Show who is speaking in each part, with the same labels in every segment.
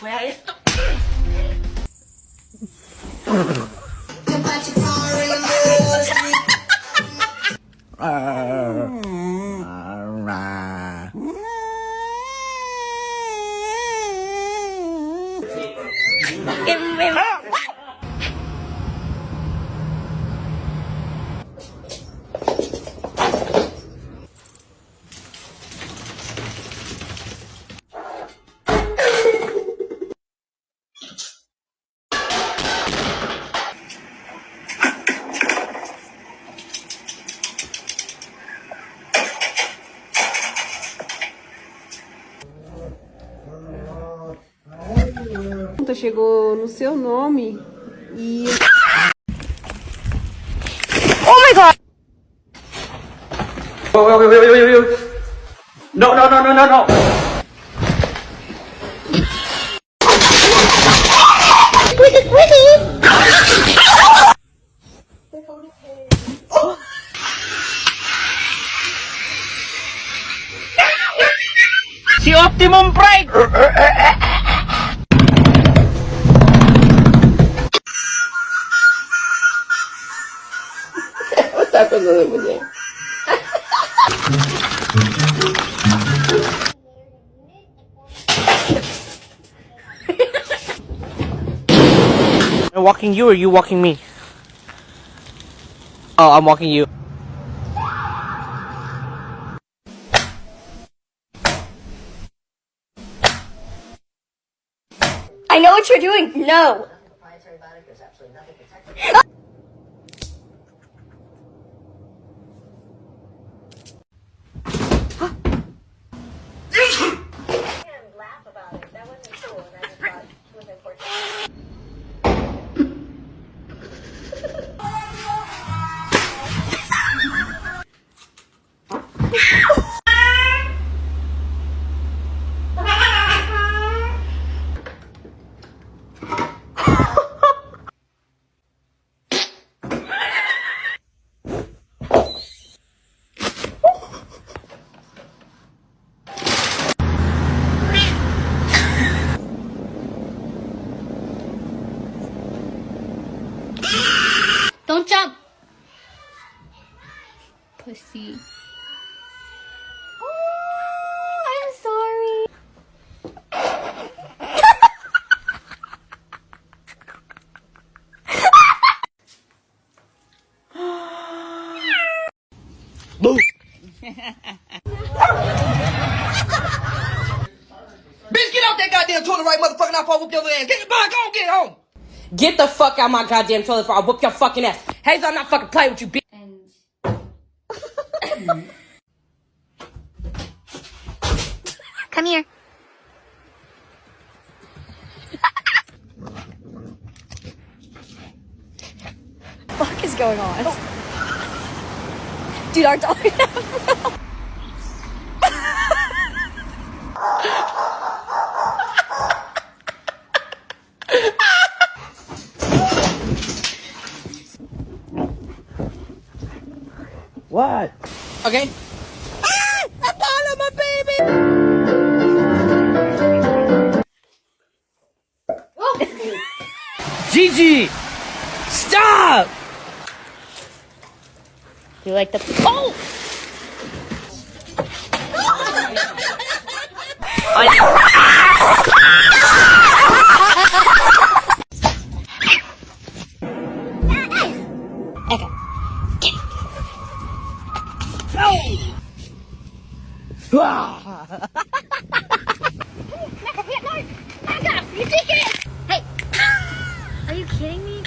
Speaker 1: Where is the...
Speaker 2: Chegou no seu nome e...
Speaker 1: Oh my god! Wait. No. Si Optimum Prime! I'm walking you or you walking me? Oh, I'm walking you.
Speaker 3: I know what you're doing. No. Don't jump. Pussy. Oh, I'm sorry.
Speaker 1: Boo!
Speaker 4: Bitch, get out that goddamn toilet right motherfucking off, I'll whoop your ass. Get get home.
Speaker 1: Get the fuck out my goddamn toilet or I'll whoop your fucking ass. Hazel, I'm not fucking playing with you, bitch.
Speaker 3: Come here. What the fuck is going on? Dude, our dog.
Speaker 1: What? Okay. Apollo, my baby! Gigi! Stop!
Speaker 3: You like the... Oh! Hey! Are you kidding me?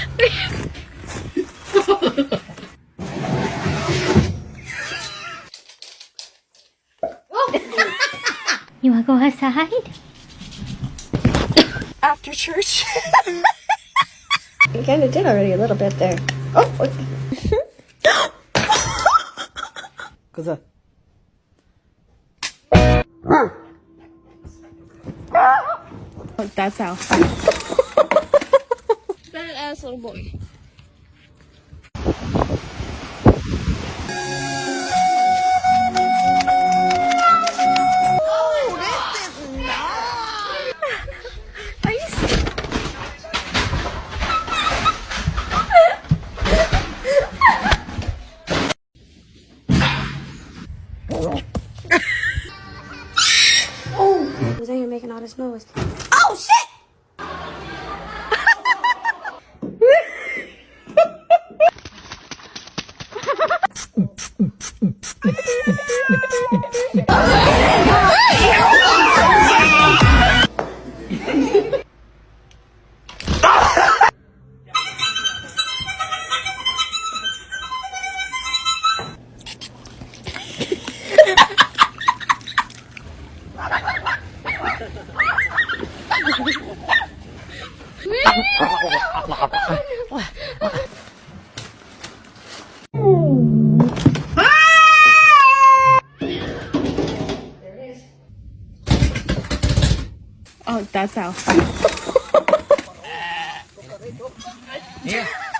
Speaker 3: You wanna go outside?
Speaker 2: After church.
Speaker 3: You kinda did already a little bit there. Oh!
Speaker 5: kızı.
Speaker 2: That's how.
Speaker 3: That ass little boy. Are you
Speaker 6: Was in here making all this noise.
Speaker 2: Oh, that's how.
Speaker 4: Yeah.